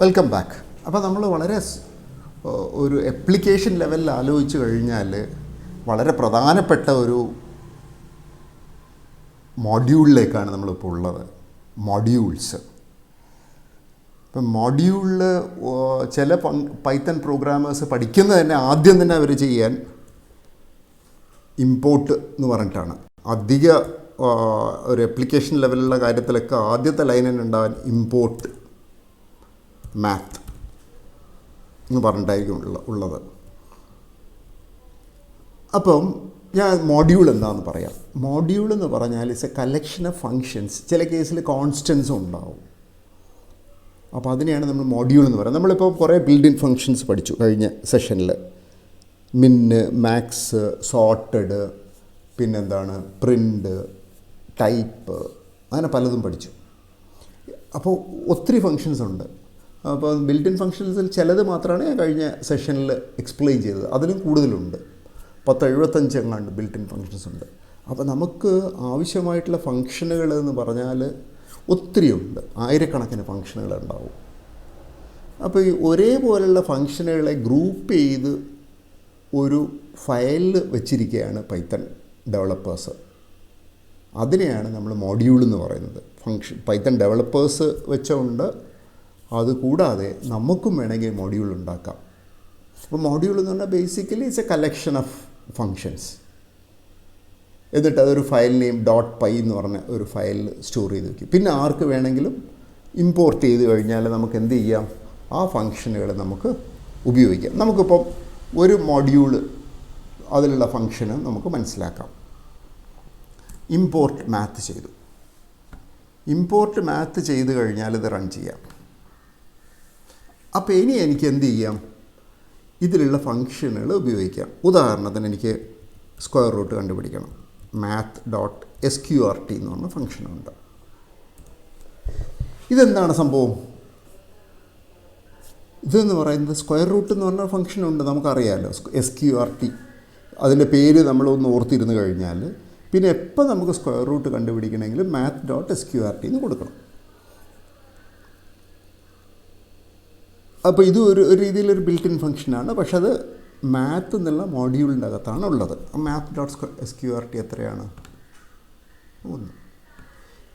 Welcome back. അപ്പോൾ നമ്മൾ വളരെ ഒരു ആപ്ലിക്കേഷൻ ലെവലിൽ ആലോചിച്ച് കഴിഞ്ഞാൽ വളരെ പ്രധാനപ്പെട്ട ഒരു മോഡ്യൂളിലേക്കാണ് നമ്മളിപ്പോൾ ഉള്ളത്. മോഡ്യൂൾസ്. ഇപ്പം മോഡ്യൂളിൽ ചില പൈത്തൺ പ്രോഗ്രാമേഴ്സ് പഠിക്കുന്നത് തന്നെ ആദ്യം തന്നെ അവർ ചെയ്യാൻ ഇമ്പോർട്ട് എന്ന് പറഞ്ഞിട്ടാണ്. അധിക ഒരു ആപ്ലിക്കേഷൻ ലെവലിലുള്ള കാര്യത്തിലൊക്കെ ആദ്യത്തെ ലൈനിൽ ഉണ്ടാകാൻ ഇമ്പോർട്ട് മാത്ത് എന്ന് പറഞ്ഞിട്ടായിരിക്കും ഉള്ളത്. അപ്പം ഞാൻ മോഡ്യൂൾ എന്താണെന്ന് പറയാം. മോഡ്യൂൾ എന്ന് പറഞ്ഞാൽ it's A collection of functions. ചില കേസിൽ കോൺസ്റ്റൻസും ഉണ്ടാവും. അപ്പോൾ അതിനെയാണ് നമ്മൾ മോഡ്യൂൾ എന്ന് പറയുന്നത്. നമ്മളിപ്പോൾ കുറേ ബിൽഡ് ഇൻ ഫങ്ഷൻസ് പഠിച്ചു കഴിഞ്ഞ സെഷനിൽ. മിന്ന്, മാക്സ്, സോർട്ടഡ്, പിന്നെന്താണ് പ്രിൻ്റ്, ടൈപ്പ്, അങ്ങനെ പലതും പഠിച്ചു. അപ്പോൾ ഒത്തിരി ഫങ്ഷൻസ് ഉണ്ട്. അപ്പോൾ ബിൽറ്റ് ഇൻ ഫങ്ഷൻസിൽ ചിലത് മാത്രമാണ് ഞാൻ കഴിഞ്ഞ സെഷനിൽ എക്സ്പ്ലെയിൻ ചെയ്തത്. അതിലും കൂടുതലുണ്ട്. 1075 എങ്ങാണ്ട് ബിൽറ്റ് ഇൻ ഫങ്ഷൻസ് ഉണ്ട്. അപ്പോൾ നമുക്ക് ആവശ്യമായിട്ടുള്ള ഫങ്ഷനുകൾ എന്ന് പറഞ്ഞാൽ ഒത്തിരിയുണ്ട്. ആയിരക്കണക്കിന് ഫങ്ഷനുകൾ ഉണ്ടാവും. അപ്പോൾ ഈ ഒരേപോലെയുള്ള ഫങ്ഷനുകളെ ഗ്രൂപ്പ് ചെയ്ത് ഒരു ഫയലിൽ വെച്ചിരിക്കുകയാണ് പൈത്തൺ ഡെവലപ്പേഴ്സ്. അതിനെയാണ് നമ്മൾ മോഡ്യൂൾ എന്ന് പറയുന്നത്. പൈത്തൺ ഡെവലപ്പേഴ്സ് വെച്ചുകൊണ്ട് അതുകൂടാതെ നമുക്കും വേണമെങ്കിൽ മോഡ്യൂൾ ഉണ്ടാക്കാം. അപ്പോൾ മോഡ്യൂൾ എന്ന് പറഞ്ഞാൽ basically it's A collection of functions. എന്നിട്ട് അതൊരു ഫയൽ നെയിം .py എന്ന് പറഞ്ഞ ഒരു ഫയലിൽ സ്റ്റോർ ചെയ്ത് വയ്ക്കും. പിന്നെ ആർക്ക് വേണമെങ്കിലും ഇമ്പോർട്ട് ചെയ്ത് കഴിഞ്ഞാൽ നമുക്ക് എന്ത് ചെയ്യാം, ആ ഫങ്ഷനുകൾ നമുക്ക് ഉപയോഗിക്കാം. നമുക്കിപ്പം ഒരു മോഡ്യൂള് അതിലുള്ള ഫങ്ഷന് നമുക്ക് മനസ്സിലാക്കാം. ഇമ്പോർട്ട് മാത്ത് ചെയ്തു. ഇമ്പോർട്ട് മാത്ത് ചെയ്ത് കഴിഞ്ഞാൽ ഇത് റൺ ചെയ്യാം. അപ്പോൾ ഇനി എനിക്ക് എന്ത് ചെയ്യാം, ഇതിലുള്ള ഫങ്ഷനുകൾ ഉപയോഗിക്കാം. ഉദാഹരണത്തിന് എനിക്ക് സ്ക്വയർ റൂട്ട് കണ്ടുപിടിക്കണം. math.sqrt എന്ന് പറഞ്ഞ ഫങ്ഷനുണ്ട്. ഇതെന്താണ് സംഭവം? ഇതെന്ന് പറയുന്നത് സ്ക്വയർ റൂട്ട് എന്ന് പറഞ്ഞ ഫങ്ഷനുണ്ട്, നമുക്കറിയാമല്ലോ. SQRT അതിൻ്റെ പേര് നമ്മളൊന്ന് ഓർത്തിരുന്ന് കഴിഞ്ഞാൽ പിന്നെ എപ്പോൾ നമുക്ക് സ്ക്വയർ റൂട്ട് കണ്ടുപിടിക്കണമെങ്കിൽ math.sqrt എന്ന് കൊടുക്കണം. അപ്പോൾ ഇത് ഒരു രീതിയിലൊരു ബിൽറ്റ് ഇൻ ഫങ്ഷനാണ്. പക്ഷെ അത് മാത്ത് എന്നുള്ള മോഡ്യൂളിൻ്റെ അകത്താണ് ഉള്ളത്. math.sqrt എത്രയാണ്? 1.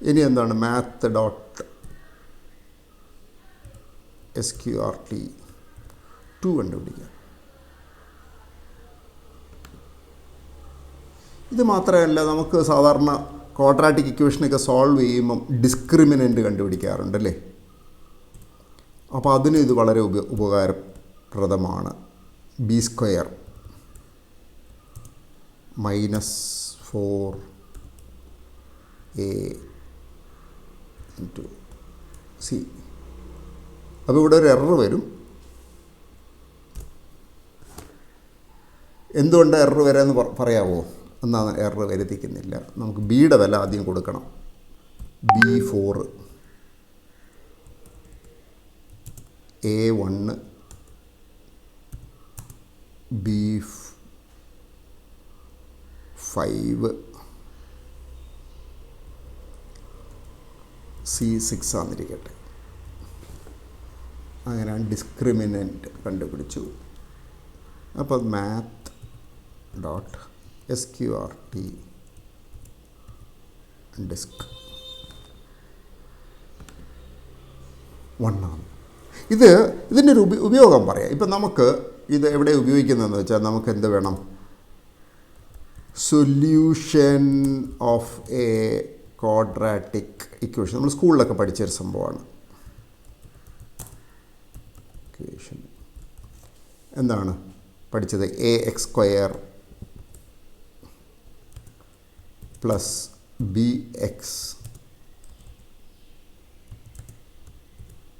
ഇനി എന്താണ് math.sqrt2 കണ്ടുപിടിക്കുക. ഇത് മാത്രമല്ല, നമുക്ക് സാധാരണ ക്വാഡ്രാറ്റിക് ഇക്വേഷനൊക്കെ സോൾവ് ചെയ്യുമ്പം ഡിസ്ക്രിമിനൻ്റ് കണ്ടുപിടിക്കാറുണ്ടല്ലേ. അപ്പോൾ അതിന് ഇത് വളരെ ഉപകാരപ്രദമാണ്. b² -4ac. അപ്പോൾ ഇവിടെ ഒരു എറർ വരും. എന്തുകൊണ്ട് എറർ വരാമെന്ന് പറയാമോ? എന്നാൽ എറർ വരുത്തിക്കുന്നില്ല. നമുക്ക് ബിയുടെ വില ആദ്യം കൊടുക്കണം. b4 a1 b5 c6 ആണെന്നിരിക്കട്ടെ. അങ്ങനെ ഡിസ്ക്രിമിനൻ്റ് കണ്ടുപിടിച്ചു. അപ്പോൾ math.sqrt ഡിസ്ക് 1 ആണ്. ഇതിൻ്റെ ഒരു ഉപയോഗം പറയാം. ഇപ്പം നമുക്ക് ഇത് എവിടെ ഉപയോഗിക്കുന്നതെന്ന് വെച്ചാൽ, നമുക്ക് എന്ത് വേണം, solution of A quadratic equation. നമ്മൾ സ്കൂളിലൊക്കെ പഠിച്ചൊരു സംഭവമാണ്. ഇക്വേഷൻ എന്താണ് പഠിച്ചത്? ax² plus bx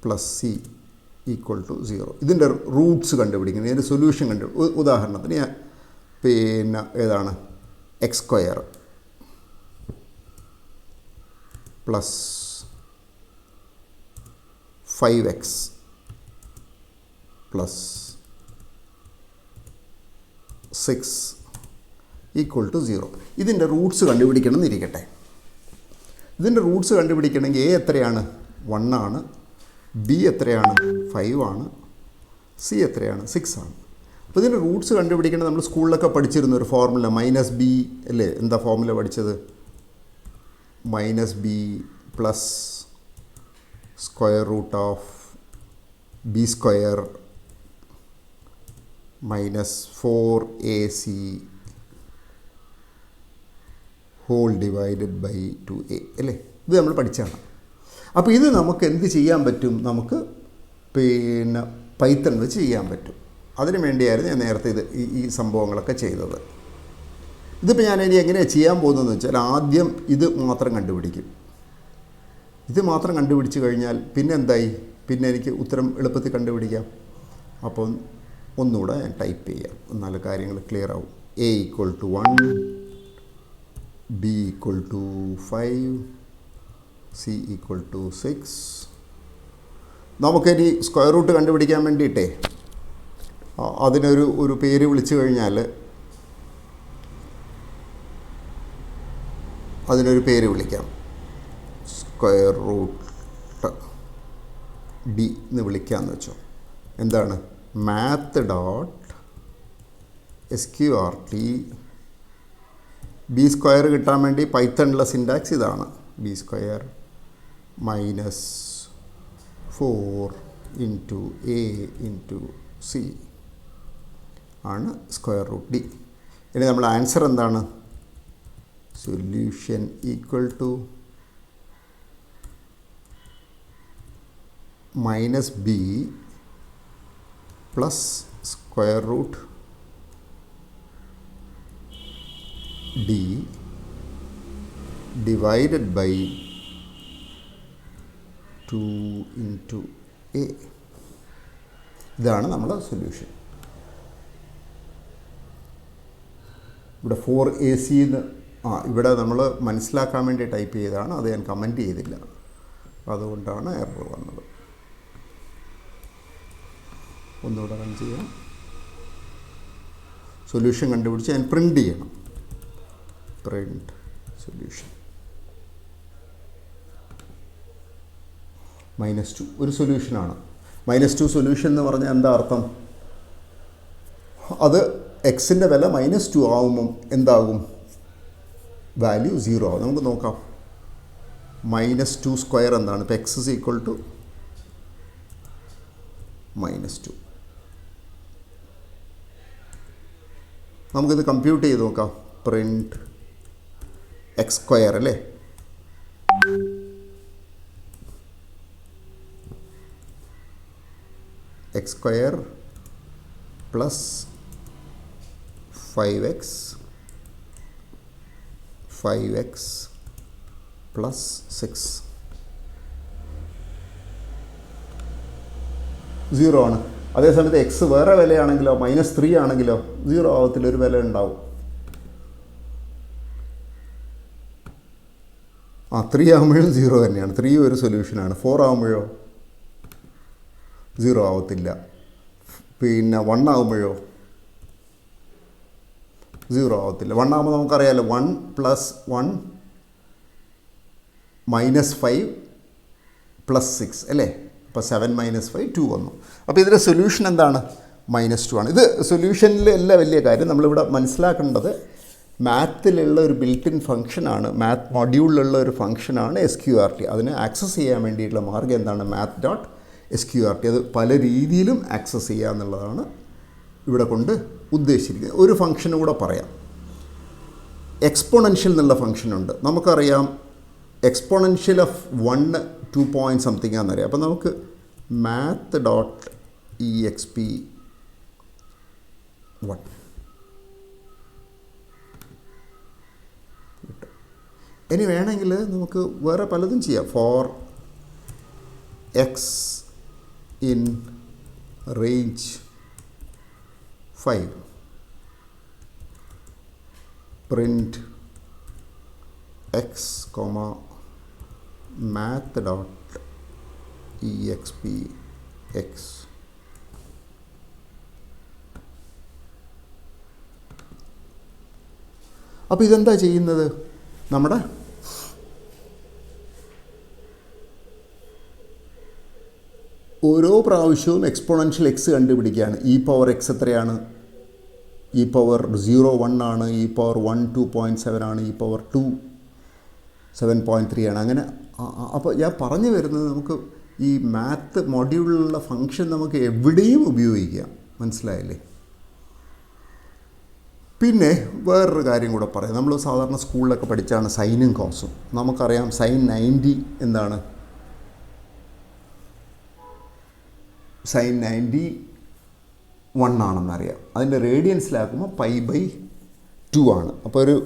plus c = 0. ഇതിൻ്റെ റൂട്ട്സ് കണ്ടുപിടിക്കുന്നത്, ഇതിൻ്റെ സൊല്യൂഷൻ ഉദാഹരണത്തിന് പിന്നെ ഏതാണ് x² പ്ലസ് 5x പ്ലസ് 6 = 0. ഇതിൻ്റെ റൂട്ട്സ് കണ്ടുപിടിക്കണം എന്നിരിക്കട്ടെ. ഇതിൻ്റെ റൂട്ട്സ് കണ്ടുപിടിക്കണമെങ്കിൽ a എത്രയാണ്? 1 ആണ്. ബി എത്രയാണ്? 5 ആണ്. സി എത്രയാണ്? 6 ആണ്. അപ്പോൾ ഇതിൻ്റെ റൂട്ട്സ് കണ്ടുപിടിക്കേണ്ടത് നമ്മൾ സ്കൂളിലൊക്കെ പഠിച്ചിരുന്ന ഒരു ഫോർമുല മൈനസ് ബി അല്ലേ? എന്താ ഫോർമുല പഠിച്ചത്? Minus b plus square root of b square minus 4ac whole divided by 2a അല്ലേ? ഇത് നമ്മൾ പഠിച്ചതാണ്. അപ്പോൾ ഇത് നമുക്ക് എന്ത് ചെയ്യാൻ പറ്റും? നമുക്ക് പിന്നെ പൈത്തൺ വെച്ച് ചെയ്യാൻ പറ്റും. അതിനു വേണ്ടിയായിരുന്നു ഞാൻ നേരത്തെ ഈ സംഭവങ്ങളൊക്കെ ചെയ്തത്. ഇതിപ്പോൾ ഞാൻ ഇനി എങ്ങനെയാണ് ചെയ്യാൻ പോകുന്നതെന്ന് വെച്ചാൽ ആദ്യം ഇത് മാത്രം കണ്ടുപിടിക്കും. ഇത് മാത്രം കണ്ടുപിടിച്ച് കഴിഞ്ഞാൽ പിന്നെ എന്തായി? പിന്നെ എനിക്ക് ഉത്തരം എളുപ്പത്തിൽ കണ്ടുപിടിക്കാം. അപ്പം ഒന്നുകൂടെ ഞാൻ ടൈപ്പ് ചെയ്യാം, എന്നാല് കാര്യങ്ങൾ ക്ലിയർ ആവും. a = 1, b = 5, c = 6. നമുക്കിനി സ്ക്വയർ റൂട്ട് കണ്ടുപിടിക്കാൻ വേണ്ടിയിട്ടേ അതിനൊരു പേര് വിളിച്ചു കഴിഞ്ഞാൽ അതിനൊരു പേര് വിളിക്കാം. സ്ക്വയർ റൂട്ട് ഡി എന്ന് വിളിക്കാമെന്ന് വെച്ചോ. എന്താണ്? math.sqrt. ബി സ്ക്വയർ കിട്ടാൻ വേണ്ടി പൈത്തണിലെ സിൻടാക്സ് ഇതാണ്. B square minus 4 into a into c ആണ് സ്ക്വയർ റൂട്ട് ഡി. ഇനി നമ്മൾ ആൻസർ എന്താണ്? Solution equal to minus b plus square root d divided by 2 into a. ഇതാണ് നമ്മുടെ സൊല്യൂഷൻ. ഇവിടെ 4ac എന്ന് ഇവിടെ നമ്മൾ മനസ്സിലാക്കാൻ വേണ്ടി ടൈപ്പ് ചെയ്തതാണ്. അത് ഞാൻ കമൻറ്റ് ചെയ്തില്ല, അതുകൊണ്ടാണ് എറർ വന്നത്. ഒന്നുകൂടെ റൺ ചെയ്യാം. സൊല്യൂഷൻ കണ്ടുപിടിച്ച് ഞാൻ പ്രിൻ്റ് ചെയ്യണം. പ്രിൻ്റ് സൊല്യൂഷൻ -2 ഒരു സൊല്യൂഷനാണ്. -2 സൊല്യൂഷൻ എന്ന് പറഞ്ഞാൽ എന്താ അർത്ഥം? അത് എക്സിൻ്റെ വില -2 ആകുമ്പം എന്താകും? വാല്യൂ 0 ആകും. നമുക്ക് നോക്കാം. -2 സ്ക്വയർ എന്താണ്? ഇപ്പോൾ x = -2. നമുക്കിത് കമ്പ്യൂട്ട് ചെയ്ത് നോക്കാം. പ്രിൻ്റ് x സ്ക്വയർ അല്ലേ? x square plus 5x plus 6 0 ആണ്. അതേസമയത്ത് എക്സ് വേറെ വിലയാണെങ്കിലോ -3 ആണെങ്കിലോ 0 ആവത്തില്ല, ഒരു വില ഉണ്ടാവും. 3 ആകുമ്പോഴും 0 തന്നെയാണ്. 3 ഒരു സൊല്യൂഷനാണ്. 4 ആകുമ്പോഴോ 0 ആവത്തില്ല. പിന്നെ 1 ആകുമ്പോഴോ 0 ആവത്തില്ല. 1 ആകുമ്പോൾ നമുക്കറിയാമല്ലോ 1 + 1 -5 + 6 അല്ലേ? അപ്പോൾ 7 - 5 2 വന്നു. അപ്പോൾ ഇതിൻ്റെ സൊല്യൂഷൻ എന്താണ്? -2 ആണ്. ഇത് സൊല്യൂഷനിൽ അല്ല വലിയ കാര്യം. നമ്മളിവിടെ മനസ്സിലാക്കേണ്ടത് മാത്തിലുള്ള ഒരു ബിൽറ്റ് ഇൻ ഫംഗ്ഷനാണ്, മാത്ത് മൊഡ്യൂളിലുള്ള ഒരു ഫംഗ്ഷനാണ് SQRT. അതിനെ ആക്സസ് ചെയ്യാൻ വേണ്ടിയിട്ടുള്ള മാർഗ്ഗം എന്താണ്? math.sqrt. അത് പല രീതിയിലും ആക്സസ് ചെയ്യുക എന്നുള്ളതാണ് ഇവിടെ കൊണ്ട് ഉദ്ദേശിച്ചിരിക്കുന്നത്. ഒരു ഫംഗ്ഷനും കൂടെ പറയാം. എക്സ്പോണൻഷ്യൽ എന്നുള്ള ഫംഗ്ഷനുണ്ട്. നമുക്കറിയാം എക്സ്പോണൻഷ്യൽ ഓഫ് 1 2 പോയിൻറ്റ് സംതിങ് ആണെന്നറിയാം. അപ്പോൾ നമുക്ക് math.exp1 ഇനി വേണമെങ്കിൽ നമുക്ക് വേറെ പലതും ചെയ്യാം. For X in range 5 print X math.expx. അപ്പോൾ ഇതെന്താ ചെയ്യുന്നത്? നമ്മുടെ ഓരോ പ്രാവശ്യവും എക്സ്പോണൻഷ്യൽ എക്സ് കണ്ടുപിടിക്കുകയാണ്. ഇ പവർ എക്സ് എത്രയാണ്, ഇ പവർ 0 1 ആണ്, ഇ പവർ 1 2.7 ആണ്, ഇ പവർ 2 7.3 ആണ്. അങ്ങനെ അപ്പോൾ ഞാൻ പറഞ്ഞു വരുന്നത് നമുക്ക് ഈ മാത്ത് മൊഡ്യൂളിലുള്ള ഫങ്ഷൻ നമുക്ക് എവിടെയും ഉപയോഗിക്കാം. മനസ്സിലായില്ലേ? പിന്നെ വേറൊരു കാര്യം കൂടെ പറയാം. നമ്മൾ സാധാരണ സ്കൂളിലൊക്കെ പഠിച്ചാണ് സൈനും കോസും. നമുക്കറിയാം സൈൻ 90 എന്താണ്, സൈൻ 91 ആണെന്നറിയാം. അതിൻ്റെ റേഡിയൻസിലാക്കുമ്പോൾ π/2 ആണ്. അപ്പോൾ ഒരു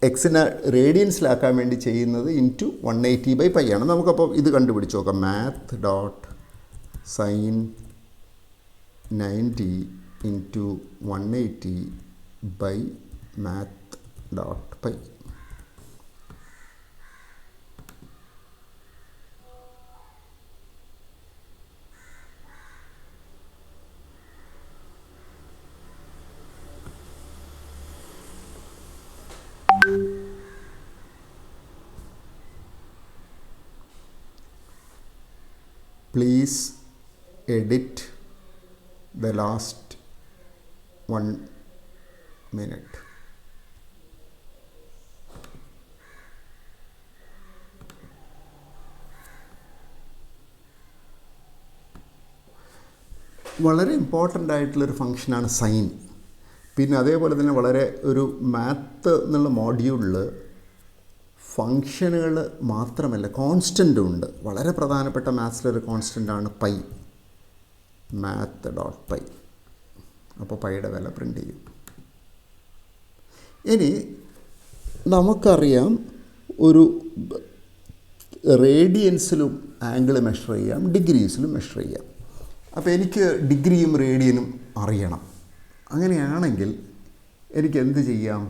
എക്സിനെ റേഡിയൻസിലാക്കാൻ വേണ്ടി ചെയ്യുന്നത് ഇൻറ്റു 180/π ആണ്. നമുക്കപ്പോൾ ഇത് കണ്ടുപിടിച്ച് നോക്കാം. Math dot sine 90 into 180/math.π. Please edit the last 1 minute. വളരെ ഇമ്പോർട്ടൻ്റ് ആയിട്ടുള്ളൊരു ഫങ്ഷനാണ് സൈൻ. പിന്നെ അതേപോലെ തന്നെ വളരെ ഒരു മാത്ത് എന്നുള്ള മോഡ്യൂളിൽ ഫങ്ഷനുകൾ മാത്രമല്ല കോൺസ്റ്റൻ്റും ഉണ്ട്. വളരെ പ്രധാനപ്പെട്ട മാത്സിലൊരു കോൺസ്റ്റൻ്റാണ് പൈ, math.π. അപ്പോൾ പൈയുടെ വില പ്രിൻ്റ് ചെയ്യും. ഇനി നമുക്കറിയാം ഒരു റേഡിയൻസിലും ആംഗിൾ മെഷർ ചെയ്യാം, ഡിഗ്രീസിലും മെഷർ ചെയ്യാം. അപ്പോൾ എനിക്ക് ഡിഗ്രിയും റേഡിയനും അറിയണം. അങ്ങനെയാണെങ്കിൽ എനിക്ക് എന്ത് ചെയ്യാം?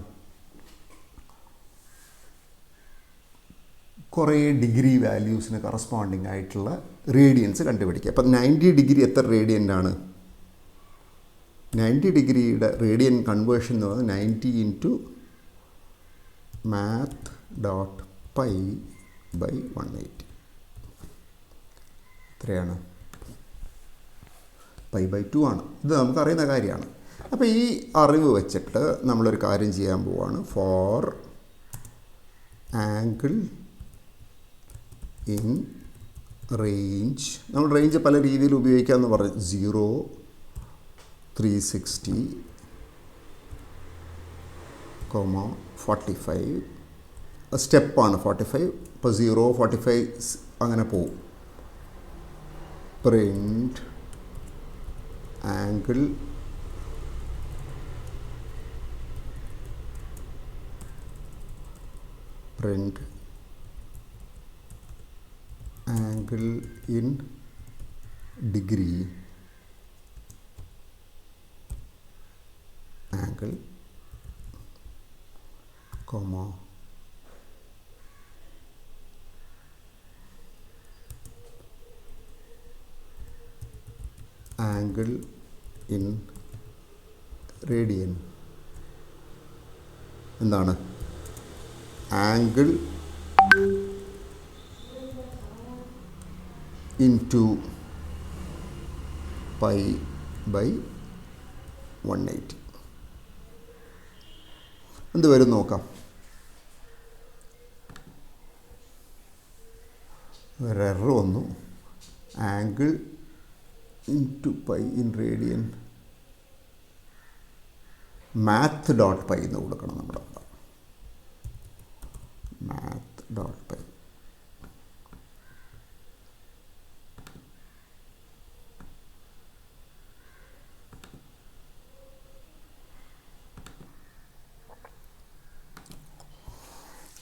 കുറേ ഡിഗ്രി വാല്യൂസിന് കറസ്പോണ്ടിങ് ആയിട്ടുള്ള റേഡിയൻസ് കണ്ടുപിടിക്കുക. അപ്പം 90 ഡിഗ്രി എത്ര റേഡിയൻ്റാണ്? 90 ഡിഗ്രിയുടെ റേഡിയൻ കൺവേർഷൻ എന്ന് പറയുന്നത് 90 ഇൻറ്റു math.π/180. എത്രയാണ്? π/2 ആണ്. ഇത് നമുക്കറിയുന്ന കാര്യമാണ്. അപ്പോൾ ഈ അറിവ് വെച്ചിട്ട് നമ്മളൊരു കാര്യം ചെയ്യാൻ പോവുകയാണ്. ഫോർ ആംഗിൾ ഇൻ റേഞ്ച്, നമ്മൾ റേഞ്ച് പല രീതിയിൽ ഉപയോഗിക്കാമെന്ന് പറഞ്ഞു. 0 360, 45 സ്റ്റെപ്പാണ് 45. ഇപ്പോൾ 0 45 അങ്ങനെ പോവും. Print angle in degree angle, comma angle in radian. എന്താണ്? Angle into π/180. എന്ത് വരും നോക്കാം. ഒരു എറർ വന്നു. Angle into pi in radian math.π എന്ന് കൊടുക്കണം. നമ്മുടെ math.π.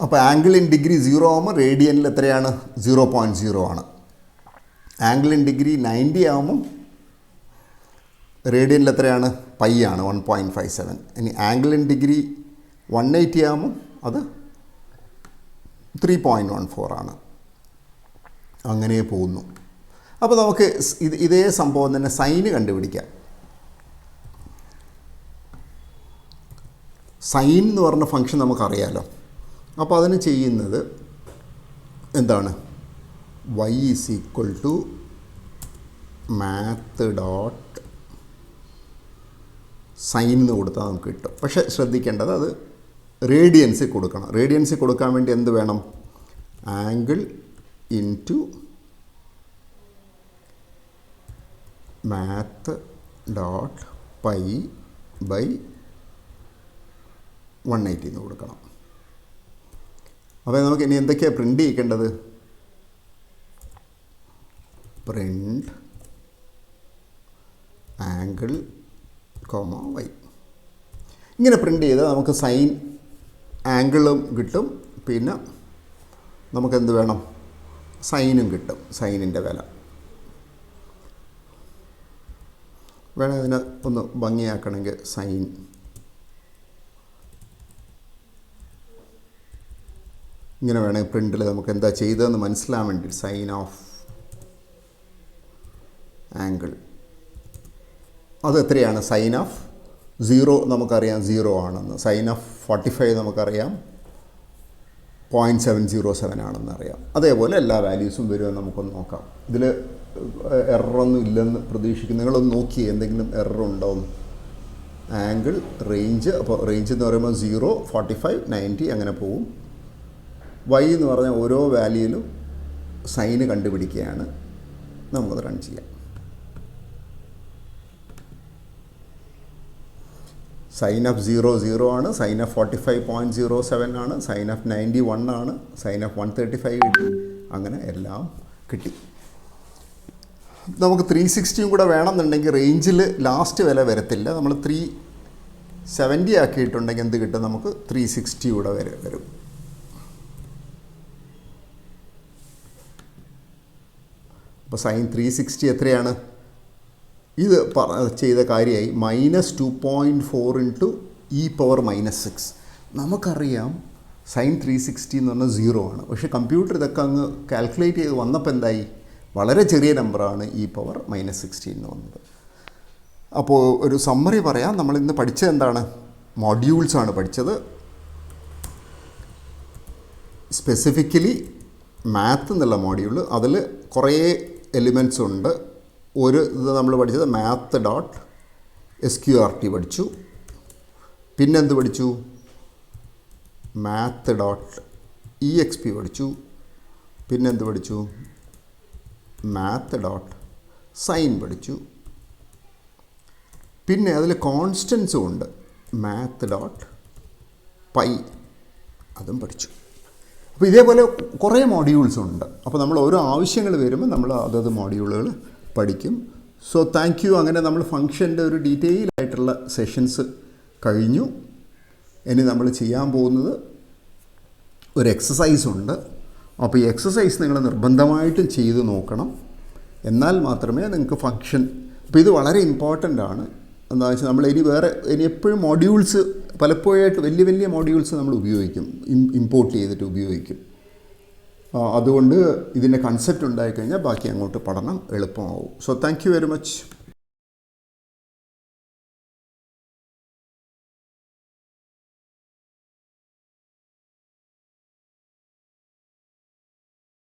അപ്പോൾ ആംഗിൾ ഇൻ ഡിഗ്രി 0 ആകുമ്പോൾ റേഡിയനിൽ എത്രയാണ്? 0.0 ആണ്. ആംഗിൾ ഇൻ ഡിഗ്രി 90 ആകുമ്പം റേഡിയനിൽ എത്രയാണ്? പൈ ആണ്, 1.57. ഇനി ആംഗിൾ ഇൻ ഡിഗ്രി 180 ആകുമ്പം അത് 3.14 ആണ്. അങ്ങനെ പോകുന്നു. അപ്പോൾ നമുക്ക് ഇതേ സംഭവം തന്നെ സൈന് കണ്ടുപിടിക്കാം. സൈൻ എന്ന് പറഞ്ഞ ഫംഗ്ഷൻ നമുക്കറിയാലോ. അപ്പോൾ അതിന് ചെയ്യുന്നത് എന്താണ്? y is equal to math dot sine എന്ന് കൊടുത്താൽ നമുക്ക് കിട്ടും. പക്ഷേ ശ്രദ്ധിക്കേണ്ടത് അത് റേഡിയൻസിൽ കൊടുക്കണം. റേഡിയൻസിൽ കൊടുക്കാൻ വേണ്ടി എന്ത് വേണം? Angle into math dot pi by 180 എന്ന് കൊടുക്കണം. അപ്പോൾ നമുക്ക് ഇനി എന്തൊക്കെയാണ് പ്രിൻ്റ് ചെയ്യിക്കേണ്ടത്? Print angle y. ഇങ്ങനെ പ്രിൻ്റ് ചെയ്താൽ നമുക്ക് സൈൻ ആംഗിളും കിട്ടും, പിന്നെ നമുക്കെന്ത് വേണം? സൈനും കിട്ടും, സൈനിൻ്റെ വില. വേണം ഇതിനെ ഒന്ന് ഭംഗിയാക്കണമെങ്കിൽ സൈൻ ഇങ്ങനെ വേണമെങ്കിൽ പ്രിൻ്റിൽ നമുക്ക് എന്താ ചെയ്തതെന്ന് മനസ്സിലാൻ വേണ്ടി സൈൻ ഓഫ് ആംഗിൾ അത് എത്രയാണ്? സൈൻ ഓഫ് 0 നമുക്കറിയാം 0 ആണെന്ന്. സൈൻ ഓഫ് 45 നമുക്കറിയാം 0.707 ആണെന്ന് അറിയാം. അതേപോലെ എല്ലാ വാല്യൂസും വരുമെന്ന് നമുക്കൊന്ന് നോക്കാം. ഇതിൽ എററൊന്നും ഇല്ലെന്ന് പ്രതീക്ഷിക്കുന്നു. നിങ്ങളൊന്ന് നോക്കി എന്തെങ്കിലും എറർ ഉണ്ടോയെന്ന്. ആംഗിൾ റേഞ്ച്, അപ്പോൾ റേഞ്ച് എന്ന് പറയുമ്പോൾ 0, 45, 90 അങ്ങനെ പോവും. y എന്ന് പറഞ്ഞാൽ ഓരോ വാല്യൂയിലും സൈന് കണ്ടുപിടിക്കുകയാണ്. നമുക്കത് റൺ ചെയ്യാം. സൈൻ ഓഫ് 0 ആണ്, സൈൻ ഓഫ് 45.07 ആണ്, സൈൻ ഓഫ് 91 ആണ്, സൈൻ ഓഫ് 135 കിട്ടി. അങ്ങനെ എല്ലാം കിട്ടി. നമുക്ക് 360 കൂടെ വേണമെന്നുണ്ടെങ്കിൽ റേഞ്ചിൽ ലാസ്റ്റ് വില വരത്തില്ല. നമ്മൾ 370 ആക്കിയിട്ടുണ്ടെങ്കിൽ എന്ത് കിട്ടും? നമുക്ക് 360 കൂടെ വരും. അപ്പോൾ സൈൻ 360 എത്രയാണ്? ഇത് ചെയ്ത കാര്യമായി -2.4 ഇൻറ്റു e⁻⁻6. നമുക്കറിയാം സൈൻ 360 എന്ന് പറഞ്ഞാൽ 0 ആണ്. പക്ഷേ കമ്പ്യൂട്ടർ ഇതൊക്കെ അങ്ങ് കാൽക്കുലേറ്റ് ചെയ്ത് വന്നപ്പോൾ എന്തായി? വളരെ ചെറിയ നമ്പറാണ് e⁻⁻16 എന്ന് വന്നത്. അപ്പോൾ ഒരു സമ്മറി പറയാം. നമ്മളിന്ന് പഠിച്ചത് എന്താണ്? മോഡ്യൂൾസാണ് പഠിച്ചത്. സ്പെസിഫിക്കലി മാത്ത് എന്നുള്ള മോഡ്യൂൾ, അതിൽ കുറേ എലിമെൻറ്റ്സ് ഉണ്ട്. ഒരു ഇത് നമ്മൾ പഠിച്ചത് മാത്ത് ഡോട്ട് SQRT പഠിച്ചു. പിന്നെന്ത് പഠിച്ചു? മാത്ത് ഡോട്ട് EXP പഠിച്ചു. പിന്നെന്ത് പഠിച്ചു? മാത്ത് ഡോട്ട് സൈൻ പഠിച്ചു. പിന്നെ അതിൽ കോൺസ്റ്റൻസും ഉണ്ട്, മാത്ത് ഡോട്ട് പൈ, അതും പഠിച്ചു. അപ്പോൾ ഇതേപോലെ കുറേ മോഡ്യൂൾസ് ഉണ്ട്. അപ്പോൾ നമ്മൾ ഓരോ ആവശ്യങ്ങൾ വരുമ്പോൾ നമ്മൾ അതത് മോഡ്യൂളുകൾ പഠിക്കും. So thank U. അങ്ങനെ നമ്മൾ ഫംഗ്ഷൻ്റെ ഒരു ഡീറ്റെയിൽ ആയിട്ടുള്ള സെഷൻസ് കഴിഞ്ഞു. ഇനി നമ്മൾ ചെയ്യാൻ പോകുന്നത് ഒരു എക്സസൈസ് ഉണ്ട്. അപ്പോൾ ഈ എക്സസൈസ് നിങ്ങൾ നിർബന്ധമായിട്ടും ചെയ്ത് നോക്കണം. എന്നാൽ മാത്രമേ നിങ്ങൾക്ക് ഫംഗ്ഷൻ, അപ്പോൾ ഇത് വളരെ ഇമ്പോർട്ടൻ്റ് ആണ്. എന്താണെന്ന് വെച്ചാൽ നമ്മൾ ഇനി എപ്പോഴും മോഡ്യൂൾസ് പലപ്പോഴായിട്ട് വലിയ മോഡ്യൂൾസ് നമ്മൾ ഉപയോഗിക്കും, ഇമ്പോർട്ട് ചെയ്തിട്ട് ഉപയോഗിക്കും. അതുകൊണ്ട് ഇതിൻ്റെ കൺസെപ്റ്റ് ഉണ്ടായിക്കഴിഞ്ഞാൽ ബാക്കി അങ്ങോട്ട് പഠനം എളുപ്പമാവും. So thank you very much.